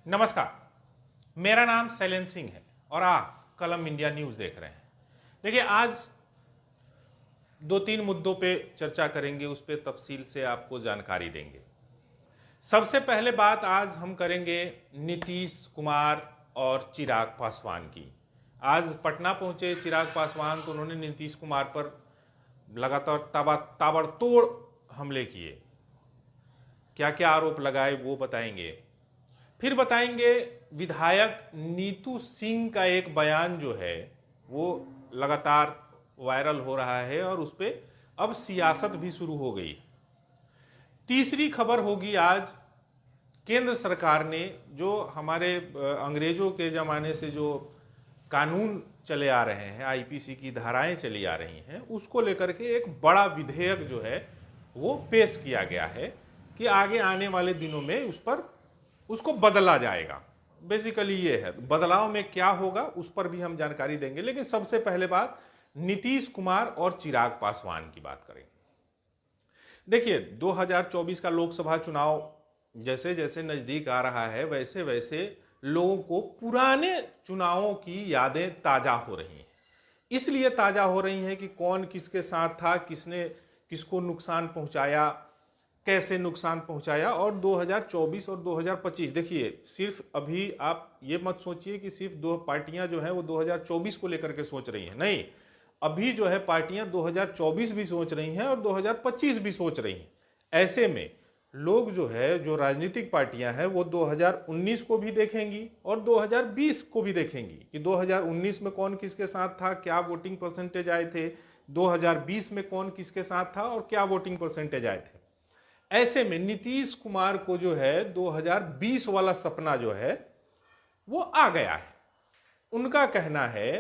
नमस्कार, मेरा नाम शैलेंद्र सिंह है और आप कलम इंडिया न्यूज़ देख रहे हैं। देखिए, आज दो तीन मुद्दों पे चर्चा करेंगे, उस पे तफसील से आपको जानकारी देंगे। सबसे पहले बात आज हम करेंगे नीतीश कुमार और चिराग पासवान की। आज पटना पहुंचे चिराग पासवान तो उन्होंने नीतीश कुमार पर लगातार ताबड़तोड़ हमले किए। क्या क्या आरोप लगाए वो बताएंगे। फिर बताएंगे विधायक नीतू सिंह का एक बयान जो है वो लगातार वायरल हो रहा है और उस पर अब सियासत भी शुरू हो गई। तीसरी खबर होगी आज केंद्र सरकार ने जो हमारे अंग्रेजों के ज़माने से जो कानून चले आ रहे हैं, आईपीसी की धाराएं चली आ रही हैं, उसको लेकर के एक बड़ा विधेयक जो है वो पेश किया गया है कि आगे आने वाले दिनों में उस पर उसको बदला जाएगा। बेसिकली ये है, बदलाव में क्या होगा उस पर भी हम जानकारी देंगे। लेकिन सबसे पहले बात नीतीश कुमार और चिराग पासवान की बात करेंगे। देखिए, 2024 का लोकसभा चुनाव जैसे जैसे नजदीक आ रहा है वैसे वैसे लोगों को पुराने चुनावों की यादें ताजा हो रही हैं। इसलिए ताजा हो रही हैं कि कौन किसके साथ था, किसने किसको नुकसान पहुंचाया, कैसे नुकसान पहुंचाया। और 2024 और 2025 देखिए, सिर्फ अभी आप ये मत सोचिए कि सिर्फ दो पार्टियां जो है वो 2024 को लेकर के सोच रही हैं। नहीं, अभी जो है पार्टियां 2024 भी सोच रही हैं और 2025 भी सोच रही हैं। ऐसे में लोग जो है, जो राजनीतिक पार्टियां हैं, वो 2019 को भी देखेंगी और 2020 को भी देखेंगी कि 2019 में कौन किसके साथ था, क्या वोटिंग परसेंटेज आए थे, 2020 में कौन किसके साथ था और क्या वोटिंग परसेंटेज आए थे। ऐसे में नीतीश कुमार को जो है 2020 वाला सपना जो है वो आ गया है। उनका कहना है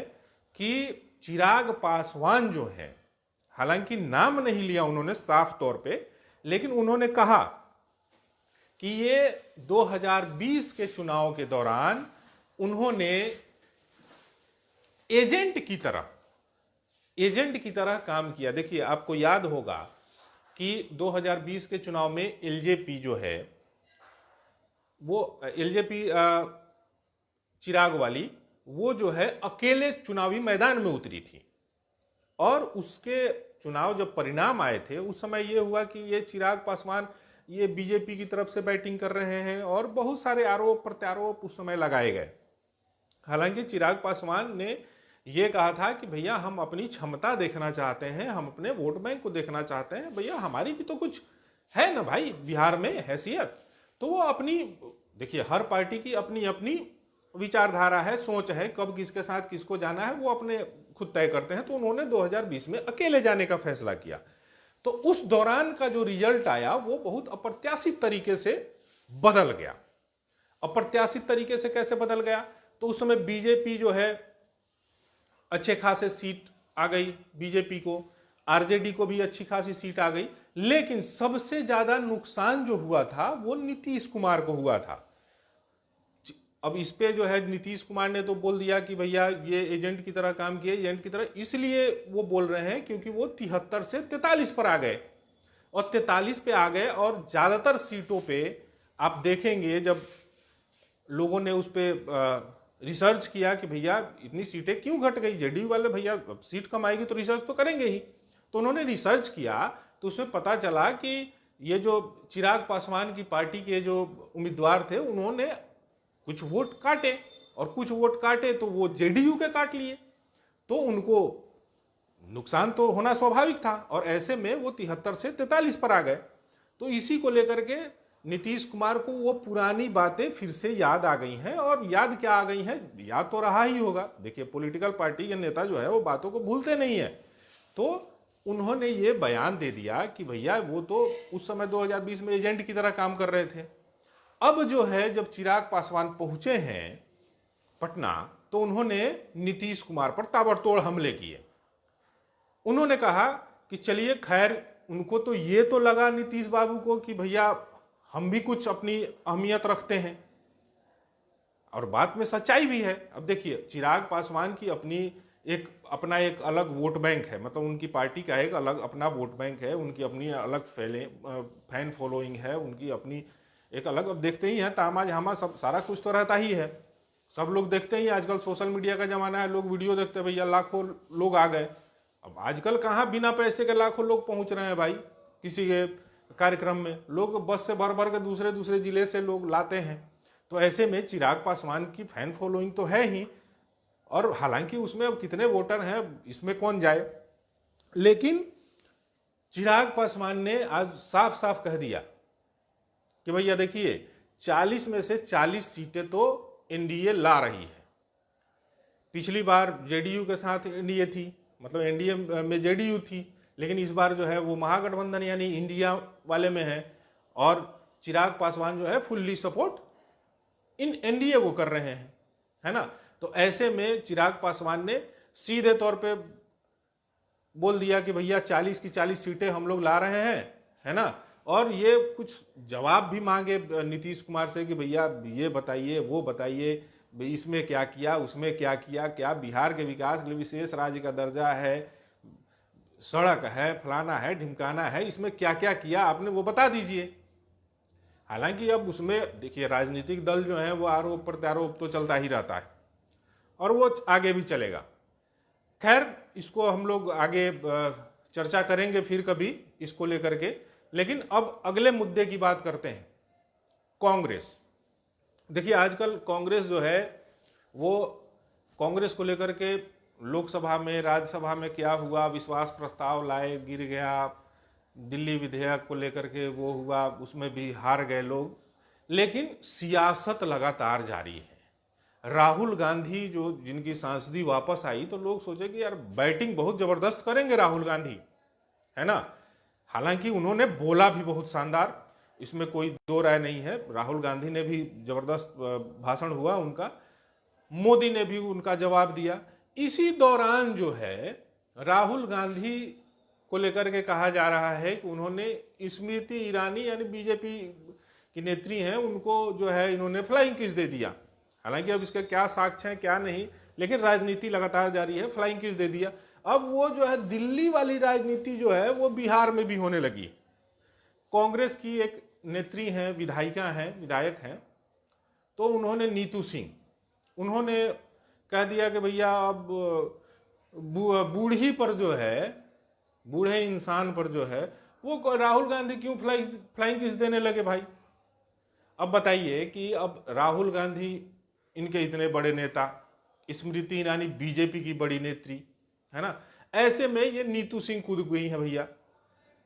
कि चिराग पासवान जो है, हालांकि नाम नहीं लिया उन्होंने साफ तौर पे, लेकिन उन्होंने कहा कि ये 2020 के चुनाव के दौरान उन्होंने एजेंट की तरह काम किया। देखिए, आपको याद होगा कि 2020 के चुनाव में एलजेपी जो है वो एलजेपी चिराग वाली, वो जो है अकेले चुनावी मैदान में उतरी थी और उसके चुनाव जब परिणाम आए थे उस समय ये हुआ कि ये चिराग पासवान ये बीजेपी की तरफ से बैटिंग कर रहे हैं और बहुत सारे आरोप प्रत्यारोप उस समय लगाए गए। हालांकि चिराग पासवान ने ये कहा था कि भैया हम अपनी क्षमता देखना चाहते हैं, हम अपने वोट बैंक को देखना चाहते हैं, भैया हमारी भी तो कुछ है ना भाई बिहार में हैसियत। तो वो अपनी, देखिए हर पार्टी की अपनी अपनी विचारधारा है, सोच है, कब किसके साथ किसको जाना है वो अपने खुद तय करते हैं। तो उन्होंने 2020 में अकेले जाने का फैसला किया। तो उस दौरान का जो रिजल्ट आया वो बहुत अप्रत्याशित तरीके से बदल गया। अप्रत्याशित तरीके से कैसे बदल गया? तो उस समय बीजेपी जो है अच्छे खासे सीट आ गई बीजेपी को, आरजेडी को भी अच्छी खासी सीट आ गई। लेकिन सबसे ज्यादा नुकसान जो हुआ था वो नीतीश कुमार को हुआ था। अब इस पे जो है नीतीश कुमार ने तो बोल दिया कि भैया ये एजेंट की तरह काम किए, एजेंट की तरह, इसलिए वो बोल रहे हैं क्योंकि वो 73 से 43 पर आ गए और 43 पे आ गए। और ज्यादातर सीटों पे आप देखेंगे जब लोगों ने उस पर रिसर्च किया कि भैया इतनी सीटें क्यों घट गई, जेडीयू वाले भैया सीट कम आएगी तो रिसर्च तो करेंगे ही। तो उन्होंने रिसर्च किया तो उसमें पता चला कि ये जो चिराग पासवान की पार्टी के जो उम्मीदवार थे उन्होंने कुछ वोट काटे और कुछ वोट काटे तो वो जेडीयू के काट लिए, तो उनको नुकसान तो होना स्वाभाविक था। और ऐसे में वो 73 से 43 पर आ गए। तो इसी को लेकर के नीतीश कुमार को वो पुरानी बातें फिर से याद आ गई हैं। और याद क्या आ गई हैं, याद तो रहा ही होगा। देखिए, पॉलिटिकल पार्टी के नेता जो है वो बातों को भूलते नहीं है। तो उन्होंने ये बयान दे दिया कि भैया वो तो उस समय 2020 में एजेंट की तरह काम कर रहे थे। अब जो है जब चिराग पासवान पहुंचे हैं पटना तो उन्होंने नीतीश कुमार पर ताबड़तोड़ हमले किए। उन्होंने कहा कि चलिए खैर, उनको तो ये तो लगा नीतीश बाबू को कि भैया हम भी कुछ अपनी अहमियत रखते हैं, और बात में सच्चाई भी है। अब देखिए, चिराग पासवान की अपना एक अलग वोट बैंक है, मतलब उनकी पार्टी का एक अलग अपना वोट बैंक है, उनकी अपनी अलग फैन फॉलोइंग है, उनकी अपनी एक अलग, अब देखते ही हैं तामा झामा सब सारा कुछ तो रहता ही है, सब लोग देखते ही। आजकल सोशल मीडिया का जमाना है, लोग वीडियो देखते हैं, भैया लाखों लोग आ गए। अब आजकल कहाँ बिना पैसे के लाखों लोग पहुंच रहे हैं भाई किसी के कार्यक्रम में, लोग बस से भर भर के दूसरे दूसरे जिले से लोग लाते हैं। तो ऐसे में चिराग पासवान की फैन फॉलोइंग तो है ही, और हालांकि उसमें अब कितने वोटर हैं इसमें कौन जाए, लेकिन चिराग पासवान ने आज साफ साफ कह दिया कि भैया देखिए 40 में से 40 सीटें तो एनडीए ला रही है। पिछली बार जेडीयू के साथ एनडीए थी, मतलब एनडीए में जेडीयू थी, लेकिन इस बार जो है वो महागठबंधन यानी इंडिया वाले में है, और चिराग पासवान जो है फुल्ली सपोर्ट इन एनडीए को कर रहे हैं, है ना। तो ऐसे में चिराग पासवान ने सीधे तौर पे बोल दिया कि भैया 40 की 40 सीटें हम लोग ला रहे हैं, है ना। और ये कुछ जवाब भी मांगे नीतीश कुमार से कि भैया ये बताइए वो बताइए, इसमें क्या किया उसमें क्या किया, क्या बिहार के विकास के लिए विशेष राज्य का दर्जा है, सड़क है, फलाना है, ढिमकाना है, इसमें क्या क्या किया आपने वो बता दीजिए। हालांकि अब उसमें देखिए राजनीतिक दल जो है वो आरोप प्रत्यारोप तो चलता ही रहता है, और वो आगे भी चलेगा। खैर इसको हम लोग आगे चर्चा करेंगे फिर कभी इसको लेकर के। लेकिन अब अगले मुद्दे की बात करते हैं, कांग्रेस। देखिए आजकल कांग्रेस जो है वो, कांग्रेस को लेकर के लोकसभा में राज्यसभा में क्या हुआ, विश्वास प्रस्ताव लाए गिर गया, दिल्ली विधेयक को लेकर के वो हुआ उसमें भी हार गए लोग, लेकिन सियासत लगातार जारी है। राहुल गांधी जो जिनकी सांसदी वापस आई तो लोग सोचे कि यार बैटिंग बहुत जबरदस्त करेंगे राहुल गांधी, है ना। हालांकि उन्होंने बोला भी बहुत शानदार, इसमें कोई दो राय नहीं है। राहुल गांधी ने भी जबरदस्त भाषण हुआ उनका, मोदी ने भी उनका जवाब दिया। इसी दौरान जो है राहुल गांधी को लेकर के कहा जा रहा है कि उन्होंने स्मृति ईरानी यानी बीजेपी की नेत्री हैं उनको जो है इन्होंने फ्लाइंग किस दे दिया। हालांकि अब इसके क्या साक्ष्य हैं क्या नहीं, लेकिन राजनीति लगातार जारी है, फ्लाइंग किस दे दिया। अब वो जो है दिल्ली वाली राजनीति जो है वो बिहार में भी होने लगी। कांग्रेस की एक नेत्री हैं, विधायिका हैं, विधायक हैं, तो उन्होंने नीतू सिंह, उन्होंने कह दिया कि भैया अब बूढ़ी पर जो है, बूढ़े इंसान पर जो है वो राहुल गांधी क्यों फ्लाइंग किस देने लगे भाई। अब बताइए कि अब राहुल गांधी इनके इतने बड़े नेता, स्मृति ईरानी बीजेपी की बड़ी नेत्री, है ना, ऐसे में ये नीतू सिंह कूद गई है भैया।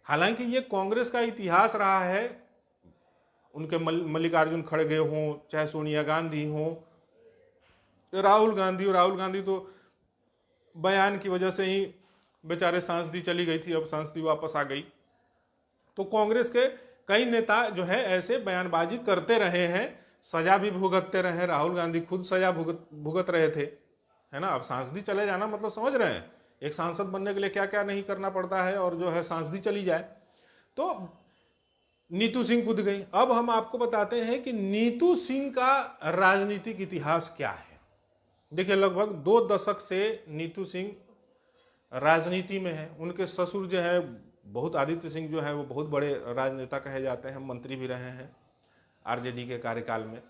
हालांकि ये कांग्रेस का इतिहास रहा है, उनके मल्लिकार्जुन खड़गे हों, चाहे सोनिया गांधी हों, राहुल गांधी तो बयान की वजह से ही बेचारे सांसदी चली गई थी, अब सांसदी वापस आ गई। तो कांग्रेस के कई नेता जो है ऐसे बयानबाजी करते रहे हैं, सजा भी भुगतते रहे। राहुल गांधी खुद सजा भुगत रहे थे, है ना। अब सांसदी चले जाना मतलब समझ रहे हैं, एक सांसद बनने के लिए क्या क्या नहीं करना पड़ता है, और जो है सांसदी चली जाए। तो नीतू सिंह कूद गई। अब हम आपको बताते हैं कि नीतू सिंह का राजनीतिक इतिहास क्या है। देखिए लगभग 2 दशक से नीतू सिंह राजनीति में है। उनके ससुर जो है बहुत, आदित्य सिंह जो है वो बहुत बड़े राजनेता कहे जाते हैं, मंत्री भी रहे हैं आरजेडी के कार्यकाल में,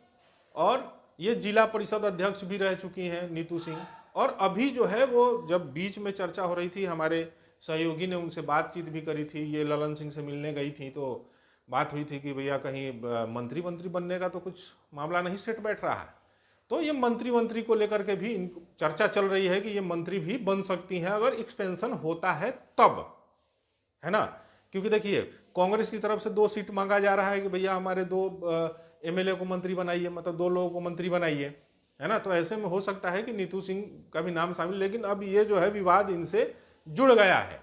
और ये जिला परिषद अध्यक्ष भी रह चुकी हैं नीतू सिंह। और अभी जो है वो जब बीच में चर्चा हो रही थी, हमारे सहयोगी ने उनसे बातचीत भी करी थी, ये ललन सिंह से मिलने गई थी, तो बात हुई थी कि भैया कहीं मंत्री बनने का तो कुछ मामला नहीं सेट बैठ रहा है। तो ये मंत्री को लेकर के भी चर्चा चल रही है कि ये मंत्री भी बन सकती हैं अगर एक्सपेंशन होता है तब, है ना। क्योंकि देखिए कांग्रेस की तरफ से 2 सीट मांगा जा रहा है कि भैया हमारे 2 एमएलए को मंत्री बनाइए, मतलब 2 लोगों को मंत्री बनाइए, है ना। तो ऐसे में हो सकता है कि नीतू सिंह का भी नाम शामिल, लेकिन अब ये जो है विवाद इनसे जुड़ गया है।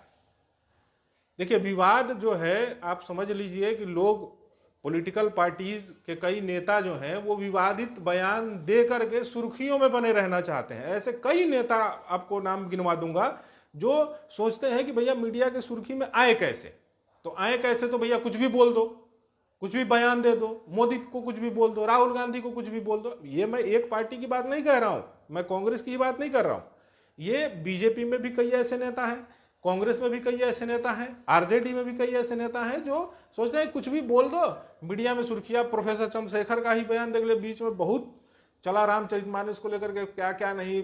देखिए विवाद जो है आप समझ लीजिए कि लोग, पॉलिटिकल पार्टीज के कई नेता जो हैं वो विवादित बयान दे करके सुर्खियों में बने रहना चाहते हैं। ऐसे कई नेता आपको नाम गिनवा दूंगा जो सोचते हैं कि भैया मीडिया के सुर्खी में आए कैसे, तो आए कैसे, तो भैया कुछ भी बोल दो, कुछ भी बयान दे दो, मोदी को कुछ भी बोल दो, राहुल गांधी को कुछ भी बोल दो। ये मैं एक पार्टी की बात नहीं कह रहा हूं, मैं कांग्रेस की बात नहीं कर रहा हूं, ये बीजेपी में भी कई ऐसे नेता हैं, कांग्रेस में भी कई ऐसे नेता हैं, आरजेडी में भी कई ऐसे नेता हैं जो सोचते हैं कुछ भी बोल दो, मीडिया में सुर्खियां। प्रोफेसर चंद्रशेखर का ही बयान देख ले, बीच में बहुत चला रामचरितमानस को लेकर के क्या क्या नहीं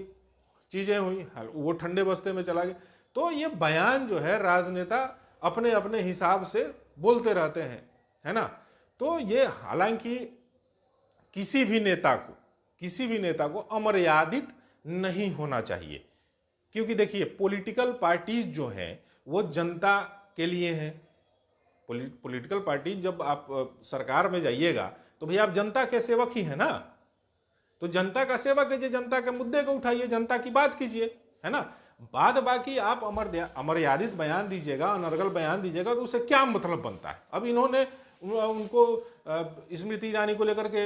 चीजें हुई, वो ठंडे बस्ते में चला गया। तो ये बयान जो है राजनेता अपने अपने हिसाब से बोलते रहते हैं, है ना। तो ये हालांकि किसी भी नेता को अमर्यादित नहीं होना चाहिए, क्योंकि देखिए पॉलिटिकल पार्टीज जो हैं वो जनता के लिए हैं। पॉलिटिकल पार्टी जब आप सरकार में जाइएगा तो भैया आप जनता के सेवक ही है ना, तो जनता का सेवक कीजिए, जनता के मुद्दे को उठाइए, जनता की बात कीजिए, है ना। बाद बाकी आप अमर्यादित बयान दीजिएगा, अनर्गल बयान दीजिएगा तो उससे क्या मतलब बनता है। अब इन्होंने उनको स्मृति ईरानी को लेकर के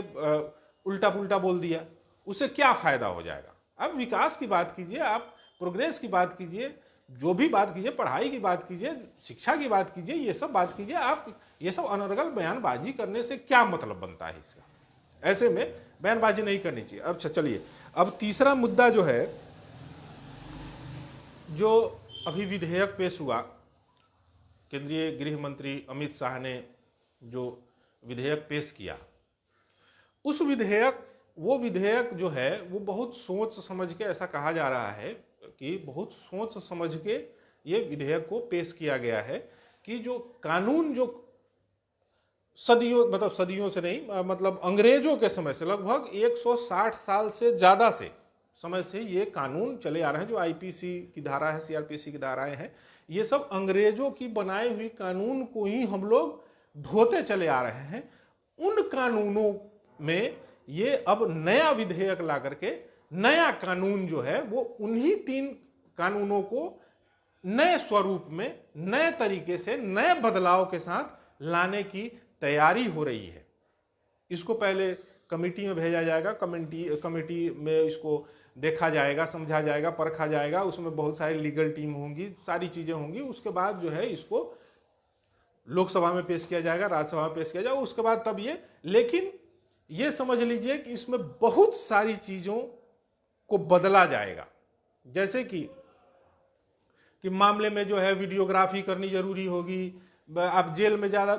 उल्टा पुल्टा बोल दिया, उससे क्या फायदा हो जाएगा। अब विकास की बात कीजिए, आप प्रोग्रेस की बात कीजिए, जो भी बात कीजिए, पढ़ाई की बात कीजिए, शिक्षा की बात कीजिए, ये सब बात कीजिए। आप ये सब अनर्गल बयानबाजी करने से क्या मतलब बनता है इसका। ऐसे में बयानबाजी नहीं करनी चाहिए। अब चलिए, अब तीसरा मुद्दा जो है, जो अभी विधेयक पेश हुआ, केंद्रीय गृह मंत्री अमित शाह ने जो विधेयक पेश किया, उस वो विधेयक जो है वो बहुत सोच समझ के, ऐसा कहा जा रहा है कि बहुत सोच समझ के ये विधेयक को पेश किया गया है कि जो कानून जो सदियों से नहीं, मतलब अंग्रेजों के समय से लगभग 160 साल से ज्यादा से समय से ये कानून चले आ रहे हैं। जो आईपीसी की धारा है, सीआरपीसी की धाराएं हैं, ये सब अंग्रेजों की बनाई हुई कानून को ही हम लोग ढोते चले आ रहे हैं। उन कानूनों में ये अब नया विधेयक ला करके नया कानून जो है वो उन्हीं 3 कानूनों को नए स्वरूप में, नए तरीके से, नए बदलाव के साथ लाने की तैयारी हो रही है। इसको पहले कमेटी में भेजा जाएगा, कमेटी में इसको देखा जाएगा, समझा जाएगा, परखा जाएगा, उसमें बहुत सारी लीगल टीम होंगी, सारी चीजें होंगी। उसके बाद जो है इसको लोकसभा में पेश किया जाएगा, राज्यसभा में पेश किया जाएगा, उसके बाद तब ये, लेकिन ये समझ लीजिए कि इसमें बहुत सारी चीजों को बदला जाएगा। जैसे कि मामले में जो है वीडियोग्राफी करनी जरूरी होगी। आप जेल में ज्यादा,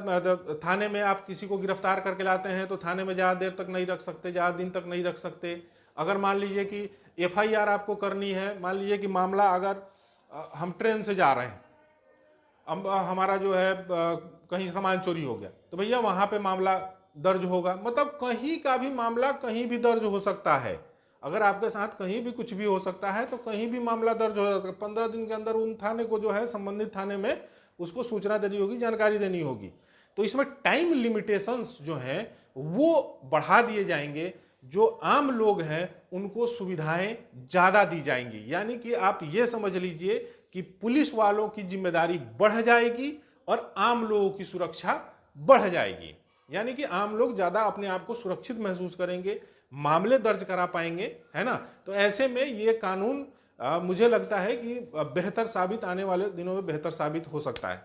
थाने में आप किसी को गिरफ्तार करके लाते हैं तो थाने में ज्यादा देर तक नहीं रख सकते, ज्यादा दिन तक नहीं रख सकते। अगर मान लीजिए कि एफआईआर आपको करनी है, मान लीजिए कि मामला, अगर हम ट्रेन से जा रहे हैं, अब हमारा जो है कहीं सामान चोरी हो गया, तो भैया वहां पे मामला दर्ज होगा। मतलब कहीं का भी मामला कहीं भी दर्ज हो सकता है। अगर आपके साथ कहीं भी कुछ भी हो सकता है तो कहीं भी मामला दर्ज हो सकता है। 15 दिन के अंदर उन थाने को जो है, संबंधित थाने में उसको सूचना देनी होगी, जानकारी देनी होगी। तो इसमें टाइम लिमिटेशंस जो हैं वो बढ़ा दिए जाएंगे। जो आम लोग हैं उनको सुविधाएं ज्यादा दी जाएंगी। यानी कि आप ये समझ लीजिए कि पुलिस वालों की जिम्मेदारी बढ़ जाएगी और आम लोगों की सुरक्षा बढ़ जाएगी। यानी कि आम लोग ज्यादा अपने आप को सुरक्षित महसूस करेंगे, मामले दर्ज करा पाएंगे, है ना। तो ऐसे में ये कानून मुझे लगता है कि बेहतर साबित, आने वाले दिनों में बेहतर साबित हो सकता है।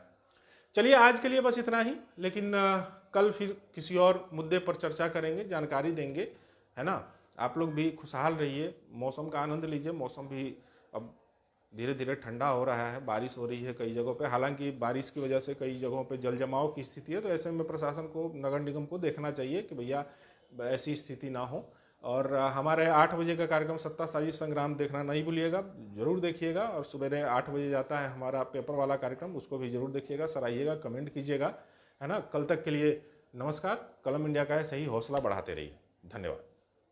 चलिए आज के लिए बस इतना ही, लेकिन कल फिर किसी और मुद्दे पर चर्चा करेंगे, जानकारी देंगे, है ना। आप लोग भी खुशहाल रहिए, मौसम का आनंद लीजिए। मौसम भी अब धीरे धीरे ठंडा हो रहा है, बारिश हो रही है कई जगहों पे। हालांकि बारिश की वजह से कई जगहों पे जल जमाव की स्थिति है, तो ऐसे में प्रशासन को, नगर निगम को देखना चाहिए कि भैया ऐसी स्थिति ना हो। और हमारे 8 बजे का कार्यक्रम सत्तासाजी संग्राम देखना नहीं भूलिएगा, जरूर देखिएगा। और सुबह 8 बजे जाता है हमारा पेपर वाला कार्यक्रम, उसको भी जरूर देखिएगा, सराहिएगा, कमेंट कीजिएगा, है ना। कल तक के लिए नमस्कार। कलम इंडिया का है, सही हौसला बढ़ाते रहिए। धन्यवाद।